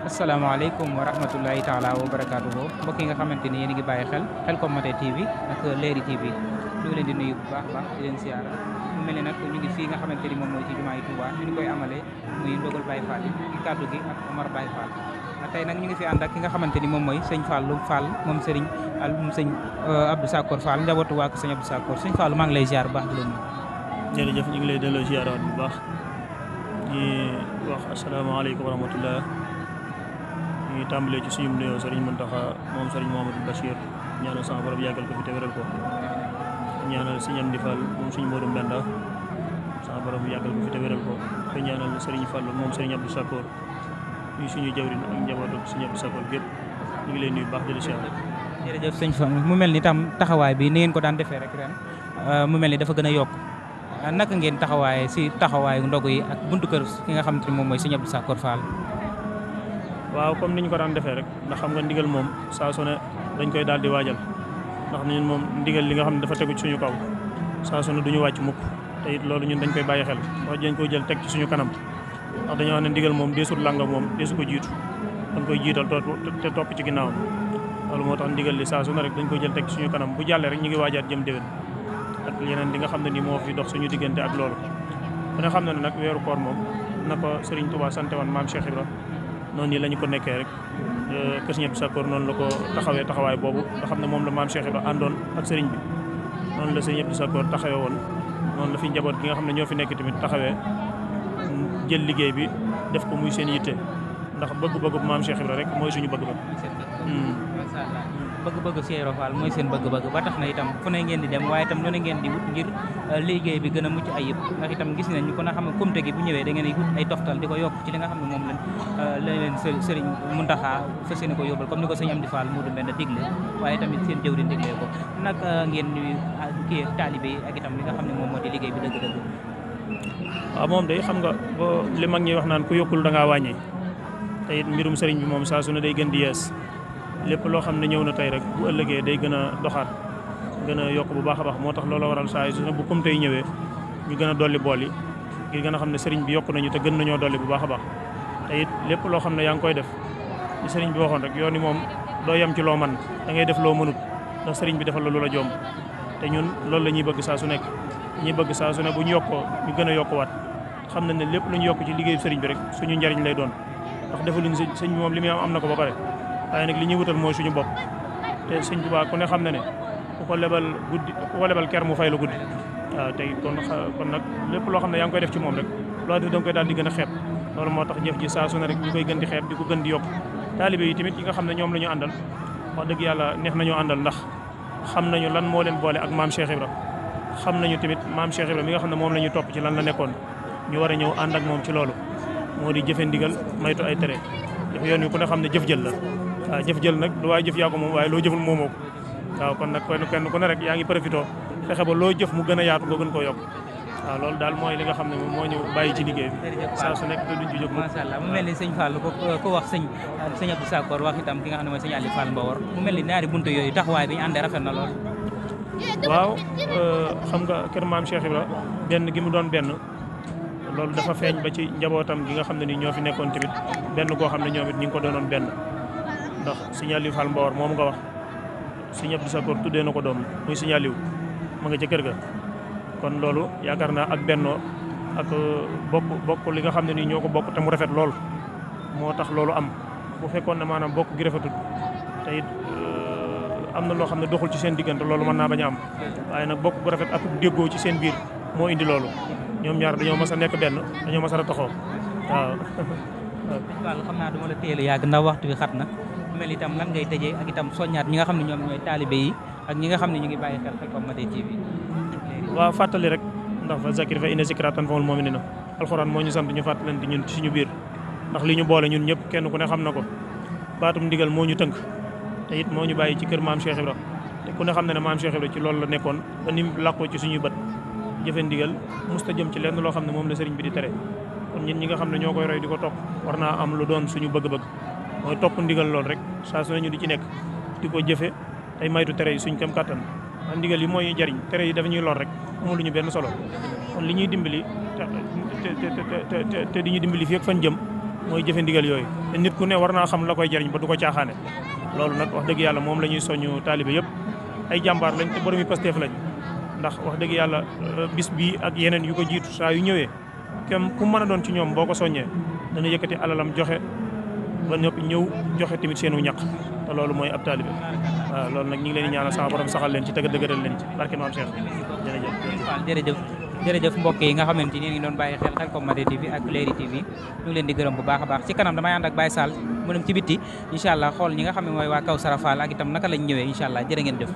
asalaamaaleykum wa rahmatullahi taala wa barakaatuhu mbokk yi nga xamante ni yéen a ngi bàyyi xel Khelcom Matin TV ak Leeri TV ñu ngi leen di nuyu bu baax baax di leen siyaara mu mel ne nag ñu ngi fii nga xamante ni moom mooy ci jumaa yi Touba ñu ngi koy amalee muy ndogal Baye Fall yi ci kàddu gi ak Omar Baye Fall tey nag ñu ngi fi ànd ak ki nga xamante ni moom mooy sëñ Fallou Fall moom Serigne moom sëñ Abdou Sakor Fall njabootu waa ko sëñ Abdou Sakor sëñ Fallou maa ngi lay ziar bu baax di la nuyu. jërëjëf ñu ngi lay delloo ziaraat bu baax di wax asalaamaaleykum wa rahmatullah ñu tàmbalee ci suñu nuyoo Serigne Mountakha moom Serigne Mouhamadou Bachir ñaanal sama borom yàggal ko fi te wéral ko ñaanal Serigne Amdi Fall moom Serigne Modou Mbenda sama borom yàggal ko fi te wéral ko te ñaanal Serigne Fall moom Serigne Abdou Sakor ñu suñu jawrin ak njabootu Serigne Abdou Sakor gépp ñu ngi leen nuyu baax di la siyaare. jërëjëf sëñ Fall mu mel ni tam taxawaay bi ni ngeen ko daan defee rek ren mu mel ni dafa gën a yokk naka ngeen taxawaaye si taxawaayu ndogu yi ak buntu kër ki nga xamante ni moom mooy Serigne Abdou Sakor Fall. waaw comme ni ñu ko daan defee rek ndax xam nga ndigal moom saa su ne dañ koy daal di waajal ndax ñun moom ndigal li nga xam ne dafa tegu ci suñu kaw saa su ne duñu wàcc mukk te it loolu ñun dañ koy bàyyi xel wax dañ koy jël teg ci suñu kanam ndax dañoo wax ne ndigal moom deesul langa moom deesu ko jiitu dañ koy jiital te topp ci ginnaawam loolu moo tax ndigal li saa su ne rek dañ koy jël teg ci suñu kanam bu jàllee rek ñu ngi waajaat jëm déwén ak yeneen li nga xam ne ni moo fi dox suñu diggante ak loolu ku ne xam ne nag weeru koor moom na ko Serigne Touba sante woon maam Cheikh Ibra noonu nii la ñu ko nekkee rek kër Serigne Abdou Sakor noonu la ko taxawee taxawaay boobu nga xam ne moom la maam Cheikh Ibra àndoon ak Serigne bi noonu la Serigne Abdou Sakor taxawee woon noonu la fi njaboot gi nga xam ne ñoo fi nekk tamit taxawee jël liggéey bi def ko muy seen yitte ndax bëgg-bëggu maam Cheikh Ibra rek mooy suñu bëgg-bëgg. macha allah bëgg-bëgg Cheikh Ibra Fall mooy seen bëgg-bëgg ba tax na itam fu ne ngeen di dem waaye itam lu ne ngeen di wut ngir liggéey bi gën a mucc ayib ndax itam gis nañ ko na xam ne comité gi bu ñëwee da ngeen di wut ay toftal di ko yokk ci li nga xam ne moom la leen Serigne Mountakha fas yéene ko yóbbal comme ni ko sëñ Amdi Fall Modou Mbenda digle waaye tamit seen jëwriñ digle ko nag ngeen ñuy kii taalibe yi ak itam li nga xam ne moom moo di liggéey bi dëgg-dëgg. waaw moom day xam nga boo li mag ñi wax naan ku yokkul da ngaa wàññi te it mbirum sëriñ bi moom saa su ne day gën di yees lépp loo xam ne ñëw na tey rek bu ëllëgee day gën a doxaat gën a yokk bu baax a baax moo tax loola waral saa su ne bu comme tey ñëwee ñu gën a dolli bool yi ngir gën a xam ne sëriñ bi yokk nañu te gën nañoo dolli bu baax a baax te it lépp loo xam ne yaa ngi koy def li sëriñ bi waxoon rek yoon yi moom doo yem ci loo man da ngay def loo mënut ndax sëriñ bi defal la lu la jomb te ñun loolu la ñuy bëgg saa su nekk ñuy bëgg saa su ne bu ñu yokkoo ñu gën a yokkuwaat xam nañ ne lépp lu ñu yokk ci liggéeyu sëriñ bi rek suñu njariñ lay doon ndax defaluñ sëñ bi moom li muy am na ko ba pare waaye nag li ñuy wutal mooy suñu bopp te sëñ Tuubaa ku ne xam na ne ku ko lebal ker mu fay la guddi waaw tey kon nag lépp loo xam ne yaa ngi koy def ci moom rek loo def da nga koy daal di gën a xeeb loolu moo tax jëf ji saa su ne rek ñu koy gën di xeeb di ko gën di yokk taalibe yi tamit yi nga xam ne ñoom la ñu àndal wax dëgg yàlla neex nañoo àndal ndax xam nañu lan moo leen boole ak maam Cheikh Ibra xam nañu tamit maam Cheikh Ibra mi nga xam ne moom la ñu topp ci lan la nekkoon ñu war a ñëw ànd ak moom ci loolu moo di jëfe ndigal maytu ay tere jëf yoon wi ku ne xam ne jëf jël la waaw jëf jël nag du waaye jëf yaa ko moom waaye loo jëful moomoo ko waaw kon nag kenn ku ne rek yaa ngi profité fexe ba loo jëf mu gën a yaatu nga gën koo yokk waaw loolu daal mooy li nga xam ne moom moo ñu bàyyi ci liggéey bi saa su nekk te duñ ci jóg macha allah mu mel ni sëñ Fall ko wax sëñ Abdou Sakor wax itam ki nga xam ne mooy sëñ Aliou Fall Mbawar mu mel ni ñaari buntu yooyu taxawaay bi ñu àndee rafet na lool waaw xam nga kër maam Cheikh Ibra benn gi mu doon benn loolu dafa feeñ ba ci njabootam gi nga xam ne ni ñoo fi nekkoon tamit benn koo xam ne ñoom it ñi ngi ko doonoon benn ndax sëñ Aliou Fall Mbawar moom nga wax sëñ Abdou Sakor tuddee na ko doom muy sëñ Aliou ma nga ca kër ga kon loolu yaakaar naa ak bennoo ak bokk li nga xam ne nii ñoo ko bokk te mu rafet lool moo tax loolu am bu fekkoon ne maanaam bokk gi rafetul te it am na loo xam ne doxul ci seen diggante loolu mën naa bañ a am waaye nag bokk bu rafet ak déggoo ci seen biir moo indi loolu ñoom ñaar dañoo mas a nekk benn dañoo mas a taxaw waaw. waaw xam naa duma la téelu yàgg ndax waxtu bi xat na mel itam lan ngay tëjee ak itam soññaat ñi nga xam ne ñoom ñooy taalibe yi ak ñi nga xam ne ñu ngi bàyyi xel Khelcom Matin TV. waaw fàttali rek ndax fa zakir fa inna zikraa tanfa'ul mu'miniina alxuraan moo ñu sant ñu fàttalante ñun ci suñu biir ndax li ñu boole ñun ñëpp kenn ku ne xam na ko baatum ndigal moo ñu tënk te it moo ñu bàyyi ci kër maam Cheikh Ibra te ku ne xam na ne maam Cheikh Ibra ci loolu la nekkoon ba ni mu làqoo ci suñuy bët jëfe ndigal musta jëm ci lenn loo xam ne moom la sëriñ bi di tere kon ñun ñi nga xam ne ñoo koy roy di ko topp war naa am lu doon suñu bëgg-bëgg mooy topp ndigal lool rek saa su ne ñu di ci nekk di ko jëfe tey maytu tere yi suñ kam kàttan am ndigal yi mooy jariñ tere yi dafa ñuy lor rek amul lu ñu benn solo kon li ñuy dimbali te di ñu dimbali fii ak fan jëm mooy jëfe ndigal yooyu te nit ku ne war naa xam la koy jariñ ba du ko caaxaane loolu nag wax dëgg yàlla moom la ñuy soñu taalibe yëpp ay jàmbaar lañ te boromi pasteef lañ ndax wax dëgg yàlla bis bii ak yeneen yu ko jiitu saa yu ñëwee kem ku mën a doon ci ñoom boo ko soññee dana yëkkati alalam joxe ba noppi ñëw joxe tamit seenu ñaq te loolu mooy ab taalibe waaw loolu nag ñu ngi leen di ñaanal sama borom saxal leen ci tëgg dëgëral leen ci barke maam Cheikh jërëjëf mbokk yi nga xamante ni ngi doon bàyyi xel Khelcom Maté TV ak Leeri TV ñu ngi leen di gërëm bu baax a baax ci kanam damay ànd ak Baye Sall mu dem ci bitti incha allah xool ñi nga xam ne mooy waa Kawsara Fall ak itam naka lañ ñëwee incha allah jërë ngeen jëf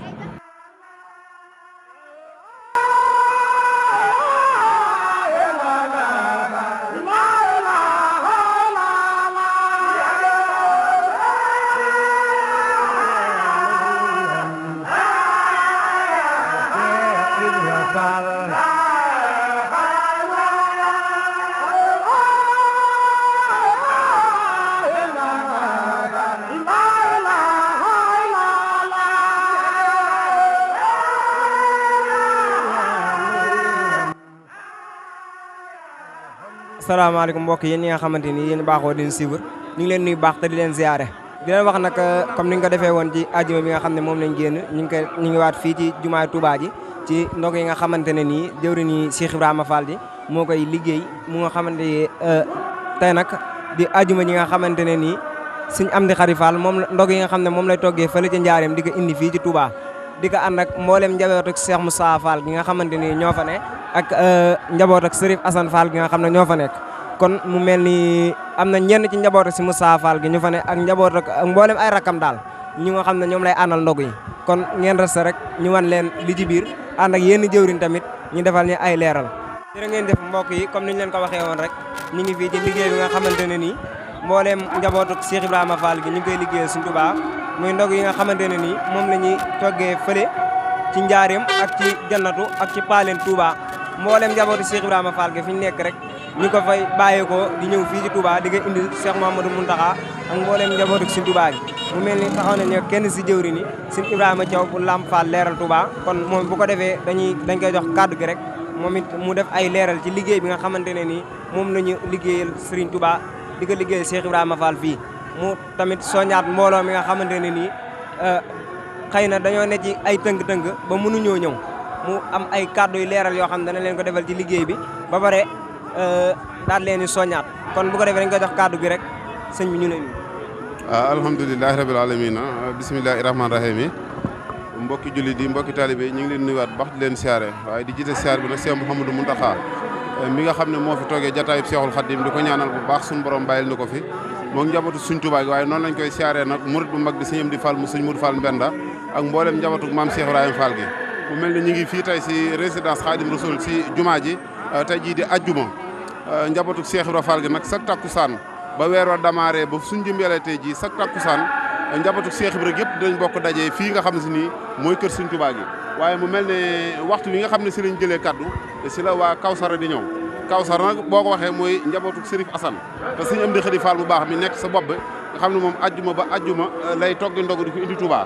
asalaamaaleykum mbokk yéen ñi nga xamante ni yéen baaxoo di suivre ñu ngi leen nuyu baax te di leen ziare di leen wax nag comme ni nga ko defee woon ci àjjuma bi nga xam ne moom lañ génn ñu ngi waat fii ci jumaay Touba ji ci ndog yi nga xamante ne nii jëwriñ ni Cheikh Ibrahima Fall ji moo koy liggéey mu nga xamante ni tey nag di àjjuma ji nga xamante ne nii Sëñ Amdi Khady Fall moom ndog yi nga xam ne moom lay toggee fële ca Njaareem di ko indi fii ci Touba di ko ànd ak mboolem njaboot ak Cheikh Moussa Fall gi nga xamante ni ñoo fa ne ak njaboot ak Serif Assane Fall gi nga xam ne ñoo fa nekk kon mu mel ni am na ñenn ci njaboot ak si Moussa Fall gi ñu fa ne ak njaboot ak mboolem ay rakam daal ñi nga xam ne ñoom lay àndal ndog yi kon ngeen resté rek ñu wan leen li ci biir ànd ak yenn jëwriñ tamit ñu defal ñu ay leeral jërë ngeen def mbokk yi comme ni ñu leen ko waxee woon rek ñu ngi fii ci liggéey bi nga xamante ne nii mbooleem njabootu Cheikh Ibrahima Fall gi ñu ngi koy liggéeyal Sëñ Tuubaa muy ndog yi nga xamante ne nii moom la ñuy toggee fële ci njaareem ak ci jannatu ak ci paaleen Touba mbooleem njabootu Cheikh Ibrahima Fall gi fi ñu nekk rek ñu ko fay bàyyeekoo di ñëw fii ci Touba di nga indi Cheikh Mouhamadou Mountakha ak mbooleem njabootu Sëñ Tuubaa gi mu mel ni taxaw nañu kenn si jëwri ni Sëñ Ibrahima Thiaw bu Lamp Fall leeral Touba kon moom bu ko defee dañ koy jox kàddu gi rek moom it mu def ay leeral ci liggéey bi nga xamante ne nii moom la ñu liggéeyal Serigne Touba di ko liggéeyal Cheikh Ibrahima Fall fii mu tamit soñaat mbooloo mi nga xamante ne nii xëy na dañoo ne ci ay tënk-tënk ba mënuñoo ñëw mu am ay kàddu yu leeral yoo xam ne dana leen ko defal ci liggéey bi ba pare daal leen di soñaat kon bu ko defee dañ koy jox kàddu gi rek sëñ bi ñu leen alhamdulilahi rabil alamina bisimilahi rahmaani rahim mbokki julli di mbokki taalibe ñu ngi leen nuyuwaat bax di leen siyaare waaye di jiite siyaare bi nag Cheikh Mouhamadou Mountakha mi nga xam ne moo fi toogee jataayub Cheikhul Khadim di ko ñaanal bu baax suñu borom bàyyil ni ko fi moom njabootu Sëñ Tuubaa gi waaye noonu lañ koy siyaaree nag murit bu mag di Sëñ Amdi Fall mu Sëñ Mourou Fall Mbenda ak mboolem njabootu maam Cheikh Ibrahima Fall gi mu mel ni ñu ngi fii tey si résidence Khadim Rasoul si jumaa ji tey jii di ajjuma njabootu Cheikh Ibrahima Fall gi nag sak takkusaan ba weer wa damaaree ba suñ jëmbeele tey jii sak takkusaan njabootu Cheikh Ibrahima yëpp dañ bokk dajee fii nga xam ne si nii mooy kër Sëñ Tuubaa gi waaye mu mel ne waxtu wi nga xam ne si lañ jëlee kaddu si la waa Kawsara di ñëw Kawsara nag boo ko waxee mooy njabootu Serif Assane te Sëñ Amdi Khady Fall bu baax mi nekk sa bopp bi nga xam ne moom ajjuma ba ajjuma lay toggi ndogu di ko indi Touba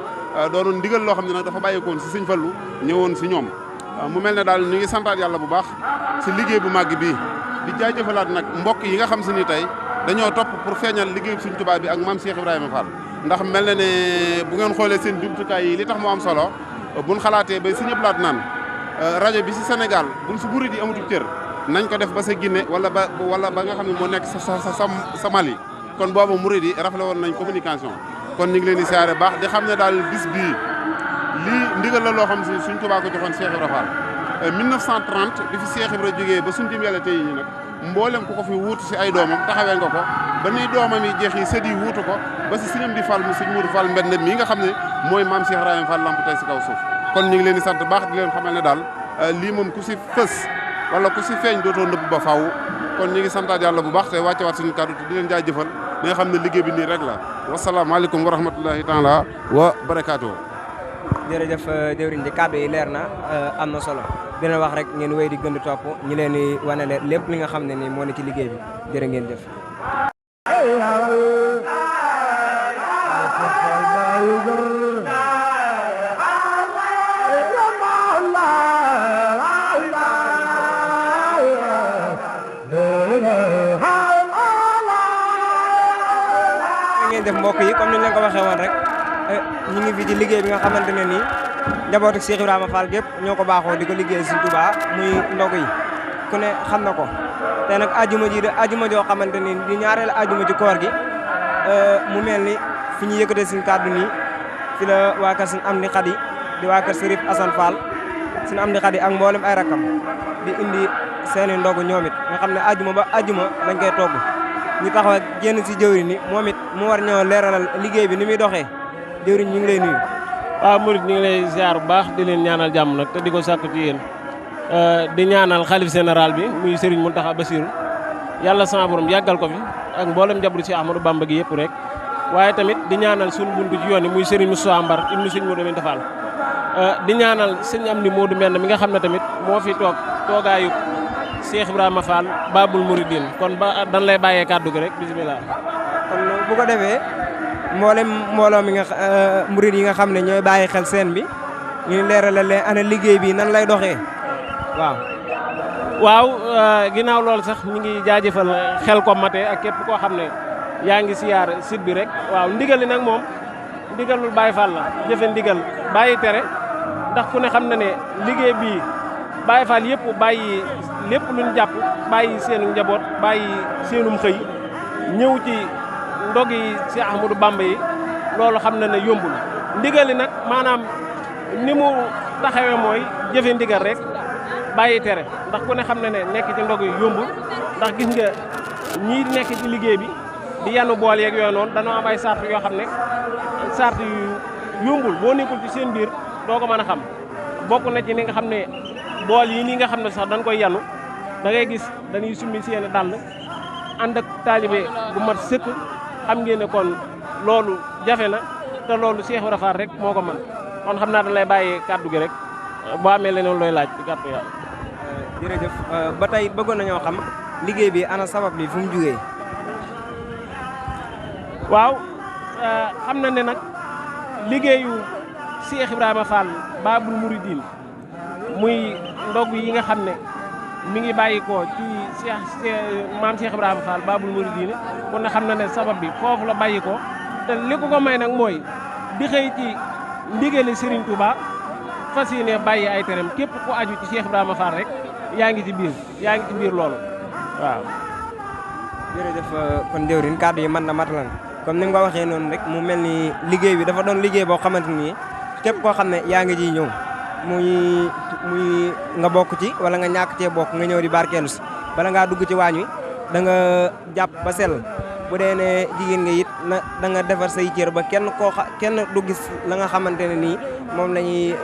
doonoon ndigal loo xam ne nag dafa bàyyikoon si Sëñ Fallu ñëwoon si ñoom mu mel ne daal ñu ngi santaat yàlla bu baax si liggéey bu màgg bii di jaajëfalaat nag mbokk yi nga xam si ni tey dañoo topp pour feeñal liggéey Sëñ Tuubaa bi ak maam Cheikh Ibrahima Fall ndax mel na ne bu ngeen xoolee seen jumtukaay yi li tax mu am solo buñ xalaatee ba si ñëpp laat naan rajo bi si Sénégal buñ si murid yi amatul cër nañ ko def ba sa Guinée wala ba nga xam ne moo nekk sa Mali kon boobu murid yi rafetlu woon nañ communication kon ñu ngi leen di siyaare baax di xam ne daal bis bii lii ndigal la loo xam si Sëñ Tuubaa ko joxoon Cheikh Ibrahima Fall 1930 bi fi Cheikh Ibrahima jógee ba suñ dim yàlla tey ñi nag mboolem ku ko fi wuutu si ay doomam taxawee nga ko ba ni doomam yi jeex yi sët yi wuutu ko ba si Sëñ Amdi Fall mu Sëñ Mourou Fall Mbend mii nga xam ne mooy maam Cheikh Ibrahima Fall lamp tey si kaw suuf kon ñu ngi leen di sant baax di leen xamal ne daal lii moom ku si fës wala ku si feeñ dootoo nëbb ba faaw kon ñu ngi santaat yàlla bu baax te wàccewaat suñu kàddu te di leen jaajëfal li nga xam ne liggéey bi nii rek la wasalaamaaleykum wa rahmatullahi taala wa barakaatu. jërëjëf jëwriñ ji kàddu yi leer na am na solo dina wax rek ngeen wéy di gën di topp ñu leen di wane lépp li nga xam ne nii moo ne ci liggéey bi jërë ngeen jëf. ngeen def mbokk yi comme ni ñu leen ko waxee woon rek ñu ngi fi ci liggéey bi nga xamante ne nii njabootu Cheikh Ibrahima Fall gépp ñoo ko baaxoo di ko liggéey si Touba muy ndogu yi ku ne xam na ko te nag ajuma ji de ajuma joo xamante ni di ñaareel ajuma ci koor gi mu mel ni fi ñu yëkkatee suñu kàddu nii fi la waa kër suñu am di xadi di waa kër Serif Assane Fall suñu am di xadi ak mboolem ay rakam di indi seeni ndogu ñoom it nga xam ne ajuma ba ajuma dañ koy togg ñu taxaw génn si jëwriñ ni moom it mu war ñoo leeralal liggéey bi ni muy doxee jëwriñ ñu ngi lay nuyu. waaw murid ñu ngi lay ziar bu baax di leen ñaanal jàmm nag te di ko sàkku ci yéen di ñaanal xalif général bi muy Serigne Mountakha Bassirou yàlla sama borom yàggal ko fi ak mboolem njabootu ci Ahmadou Bamba gi yëpp rek waaye tamit di ñaanal suñu buntu ci yoon yi muy Serigne Moussa Mbar ibnu Serigne Modou Minta Fall di ñaanal sëñ Amdi Modou Mbend mi nga xam ne tamit moo fi toogaayu Cheikh Ibrahima Fall Babul Mouridine kon ba dañ lay bàyyee kàddu gi rek bisimilah. kon bu ko defee mbooloo mi nga murid yi nga xam ne ñooy bàyyi xel seen bi ñu leeralal leen ana liggéey bi nan lay doxee waaw ginnaaw loolu sax ñu ngi jaajëfal Xelcom Matin ak képp koo xam ne yaa ngi siyaar site bi rek waaw ndigal li nag moom ndigalul Baye Fall la jëfe ndigal bàyyi tere ndax ku ne xam na ne liggéey bii Baye Fall yëpp bàyyi lépp luñ jàpp bàyyi seenu njaboot bàyyi seenum xëy ñëw ci ndog yi si Ahmadou Bamba yi loolu xam na ne yombul ndigal li nag maanaam ni mu taxawee mooy jëfe ndigal rek bàyyi tere ndax ku ne xam na ne nekk ci ndog yi yombul ndax gis nga ñii nekk ci liggéey bi di yanu bool yeeg yooyu noonu dañoo am ay sart yoo xam ne sart yu yombul boo nekkul ci seen biir doo ko mën a xam bokk na ci ni nga xam ne bool yi nii nga xam ne sax dañ koy yanu da ngay gis dañuy summi seen dàll ànd ak taalibe bu mat sëkk xam ngeen ne kon loolu jafe na te loolu Cheikh Ibra Fall rek moo ko mën kon xam naa dañ lay bàyyee kàddu gi rek boo amee leneen looy laaj ci kàddu yàlla. jërëjëf ba tey bëggoon nañoo xam liggéey bi ana sabab bi fu mu jugee. waaw xam na ne nag liggéeyu Cheikh Ibrahima Fall Babul Mouridine muy ndog yi nga xam ne mi ngi bàyyi ko ci maam Cheikh Ibrahima Fall Babul Mouridine kon na xam na ne sabab bi foofu la bàyyi ko te li ko may nag mooy di xëy ci ndigali Serigne Touba fas yéene bàyyi ay terem képp ku aju ci Cheikh Ibrahima Fall rek yaa ngi ci biir loolu waaw. jërëjëf kon jëwriñ kàddu yi mën na matalan comme ni nga ko waxee noonu rek mu mel ni liggéey bi dafa doon liggéey boo xamante ni képp koo xam ne yaa ngi ciy ñëw muy nga bokk ci wala nga ñàkk cee bokk nga ñëw di barkeelu si bala ngaa dugg ci waañ wi da nga jàpp ba sell bu dee ne jigéen nga it na da nga defar say cër ba kenn du gis la nga xamante ne nii moom la ñuy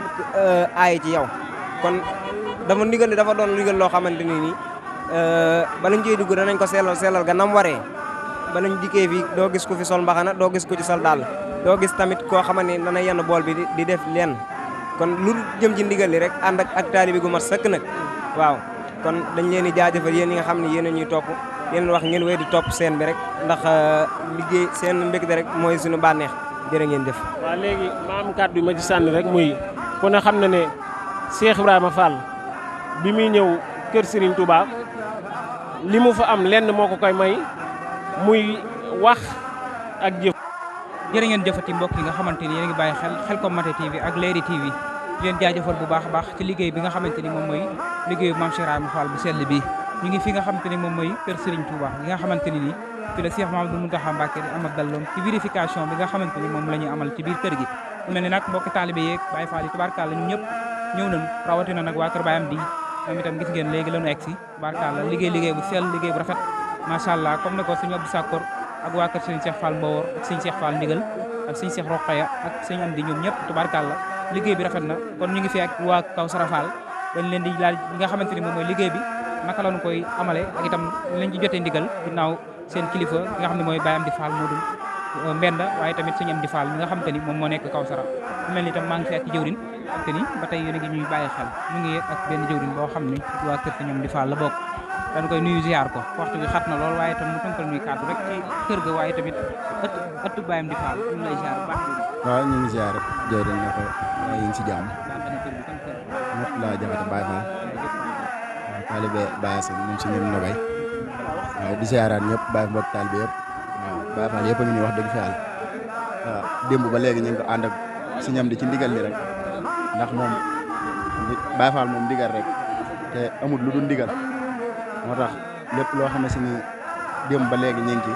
aaye ci yow kon dafa ndigal li dafa doon ndigal loo xamante ni nii balañ ciy dugg danañ ko sellal ga nam waree balañ dikkee fi doo gis ku fi sol mbaxana doo gis ku ci sol dàll doo gis tamit koo xamante ni dana yenn bool bi di def lenn kon lu jëm ci ndigal li rek ànd ak taalibe gu mat sëkk nag waaw kon dañ leen di jaajëfal yéen ñi nga xam ne yéen a ñuy topp yéen wax ngeen wéy di topp seen bi rek ndax liggéey seen mbégte rek mooy suñu bànneex jërë ngeen jëf. waaw léegi ma am kàddu yu ma ci sànni rek muy ku ne xam na ne Cheikh Ibrahima Fall bi muy ñëw kër Serigne Touba li mu fa am lenn moo ko koy may muy wax ak jëf. jërë ngeen jëfati mbokk yi nga xamante ni yéen a ngi bàyyi xel Xelcom Matin TV ak Leeri TV di leen jaajëfal bu baax a baax ci liggéey bi nga xamante ni moom mooy liggéeyu Mame Cheikh Ibrahima Fall bu sell bi ñu ngi fi nga xamante ni moom mooy kër Serigne Touba bi nga xamante ni nii fi la Cheikh Mamadou Mountakha Mbacké di amal dalloom ci vérification bi nga xamante ni moom la ñuy amal ci biir kër gi mu mel ni nag mbokki taalibe yeeg Baye Fall yi tubaarkàlla ñu ñëpp ñëw nañu rawatina nag waa kër Bayam di moom itam gis ngeen léegi lañu egg si tubaarkàlla liggéey bu sell liggéey bu rafet macha allah comme ne ko suñu Abdou Sakor ak waa kër Serigne Cheikh Fall Mbawor ak Serigne Cheikh Fall Ndigal ak Serigne Cheikh Rokhaya ak Serigne Amdi ñoom ñëpp tubaarkàlla liggéey bi rafet na kon ñu ngi fi ak waa Kawsara Fall dañ leen di laaj li nga xamante ni moom mooy liggéey bi naka lañu koy amale ak itam lañ ci jotee ndigal ginnaaw seen kilifa nga xam ne mooy Baye Amdi Fall Modou Mbenda waaye tamit sëñ Amdi Fall mi nga xam te ni moom moo nekk Kawsara mel ni tam maa ngi fi ak ci jëwrin te ni ba tey yéen a ngi ñuy bàyyi xel ñu ngi ak benn jëwrin boo xam ni waa kër sëñ Amdi Fall la bokk dañ koy nuyu ziar ko waxtu bi xat na lool waaye tam mu tënkal nuy kàddu rek ci kër ga waaye tamit ëttu baayam di Fall ñu lay ziar bu baax waaw ñu ngi ziar jëwrin ne ko yi ngi si jàmm mot laa jaxate Baye Fall waaw taalibe Baye Assane moom si ñun nogay waaw di ziaraat ñëpp Baye mbokk taalibe yëpp waaw Baye Fall yëpp a ngi nii wax dëgg fa yàlla waaw démb ba léegi ñu ngi ko ànd ak si ñam di ci ndigal li rek ndax moom Baye Fall moom ndigal rek te amul lu dul ndigal moo tax lépp loo xam ne si ni démb ba léegi ñu ngi ci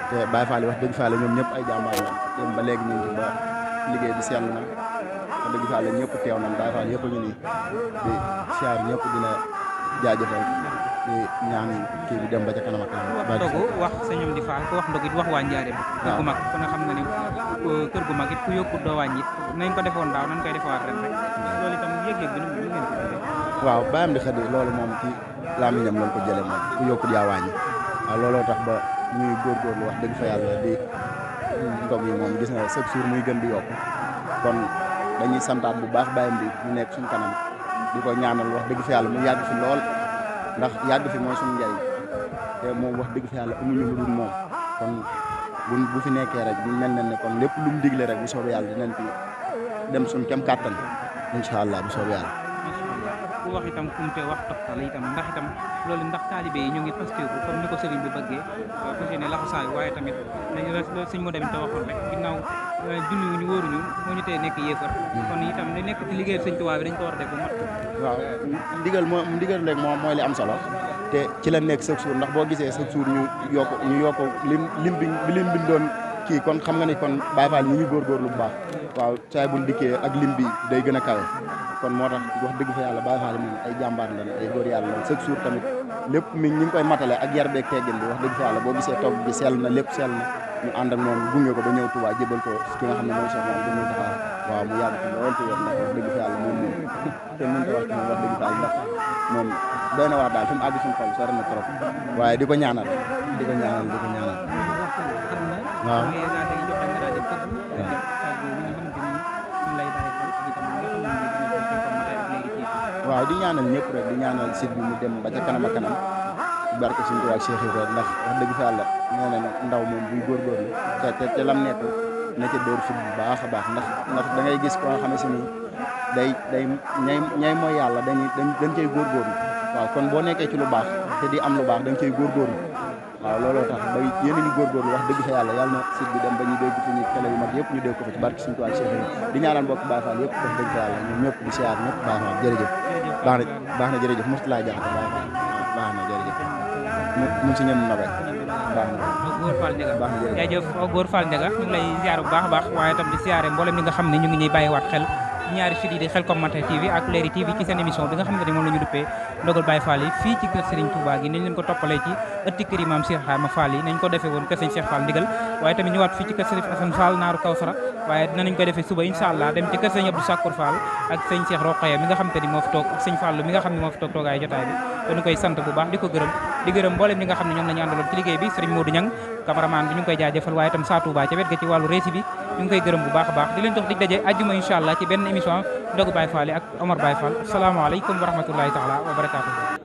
te Baye Fall yi wax dëgg fa yàlla ñoom ñëpp ay jàmbaar la démb ba léegi ñu ngi ci ba liggéey bi sell na wax dëgg fa yàlla ñëpp teew nañ Baye Fall yëpp a ngi nii di siyaar ñëpp di la jaajëfal di ñaan kii bi dem ba ca kanam ak kanam. wax ndogu wax sëñ Amdi Fall ko wax ndogu it wax waa Njaareem. kër gu mag ku ne xam na ne kër gu mag it ku yokkut doo wàññi it nañ ko defoon daaw nañ koy defewaat ren rek loolu itam yëg-yëg bi nu ngeen ko defee. waaw Baye Amdi Khady loolu moom ci làmmiñam lañ ko jëlee moom ku yokkut yaa wàññi waaw looloo tax ba ñuy góorgóorlu wax dëgg fa yàlla di ndog yi moom gis nga chaque jour muy gën di yokk kon dañuy santaat bu baax Baye Amdi mu nekk suñu kanam di ko ñaanal wax dëgg fa yàlla mu yàgg fi lool ndax yàgg fi mooy suñu njariñ te moom wax dëgg fa yàlla amuñu lu dul moom kon bu fi nekkee rek ñu mel ne kon lépp lu mu digle rek bu soobee yàlla dinañ fi dem suñu kem kàttan incha allah bu soobee yàlla. ku wax itam kumte wax toxtal itam ndax itam loolu ndax taalibe yi ñu ngi pasteeku comme ni ko sëriñ bi bëggee fas yéene laxasaay waaye tamit nañu loolu sëñ moo dem te waxoon rek ginnaaw julli wu ñu wóoruñu moo ñu tee nekk yéefar kon itam li nekk ci liggéey sëñ Tuubaa bi dañ ko war a def bu mat. waaw ndigal rek mooy li am solo te ci la nekk chaque jour ndax boo gisee chaque jour ñu yokk lim bi doon kii kon xam nga ni kon Baye Fall ñu ngi góorgóorlu bu baax waaw saay buñ dikkee ak lim bi day gën a kawe kon moo tax wax dëgg fa yàlla Baye Fall moom ay jàmbaar lañ ay góor yàlla lañ chaque jour tamit lépp mi ñu ngi koy matale ak yar beeg teggin bi wax dëgg fa yàlla boo gisee togg bi sell na lépp sell na ñu ànd ak noonu gunge ko ba ñëw Touba jébal ko ki nga xam ne mooy Cheikh moom dañuy taxaw waaw mu yàgg fi lool te wér ndax wax dëgg fa yàlla moom te mën ko wax ci moom wax dëgg fa yàlla ndax moom doy na waar daal fi mu àgg suñu xol sori na trop waaye di ko ñaanal waaw waaw di ñaanal ñëpp rek di ñaanal site bi mu dem ba ca kanam ak kanam barke suñu Tuubaa ak Cheikh Ibrahima ndax wax dëgg fa yàlla nee na ndaw moom buy góorgóorlu te lam nekk na ca dóor fit bu baax a baax ndax da ngay gis ko nga xam ne si nii day ñay mooy yàlla dañ cay góorgóorlu waaw kon boo nekkee ci lu baax te di am lu baax dañ cay góorgóorlu waaw looloo tax ba yéen a ngi góorgóorlu wax dëgg fa yàlla na site bi dem ba ñu dégg fi ñu télé yu mag yëpp ñu dégg ko fa ci barke suñu Tuubaa ak Cheikh Ibrahima di ñaanal mbokk Baye Fall yëpp wax dëgg fa yàlla ñoom ñëpp di siyaar ñëpp Baye Fall jërëjëf baax na jërëjëf mosut laa jaxate Baye Fall baax na jërëjëf mu si ñëm na rek baax na Góor Fall Ndiaga jaajëf Góor Fall Ndiaga ñu ngi lay ziar bu baax a baax waaye tam di siyaare mboolem ñi nga xam ne ñu ngi ñuy bàyyiwaat xel ñaari site yi di Khelcom Matin TV ak Leeri TV ci seen émission bi nga xam ne moom la ñu duppee ndogal Baye Fall yi fii ci kër Serigne Touba gi nañ leen ko toppalee ci ëtti kër Maam Cheikh Ibrahima Fall yi nañ ko defee woon kër Serigne Cheikh Fall ndigal waaye tamit ñëwaat fii ci kër Serigne Assane Fall naaru Kawsara waaye dinañ ko defee suba incha allah dem ci kër Serigne Abdou Sakour Fall ak Serigne Cheikh Rokhaya mi nga xam te ni moo fi toog ak Serigne Fall mi nga xam ne moo fi toog toogaay jotaay bi dañu koy sant bu baax di ko gërëm di gërëm mboolem ñi nga xam ne ñoom la ñu àndaloon ci liggéey bi Serigne Modou Niang cameraman bi ñu ngi koy jaajëfal waaye itam Sa Touba ca wet ga ci wàllu récit bi ñu ngi koy gërëm bu baax a baax di leen jox dig daje àjjuma incha allah ci benn émission ndogu Baye Fall yi ak Omar Baye Fall asalaamaaleykum wa rahmatullahi taala wa barakaatuhu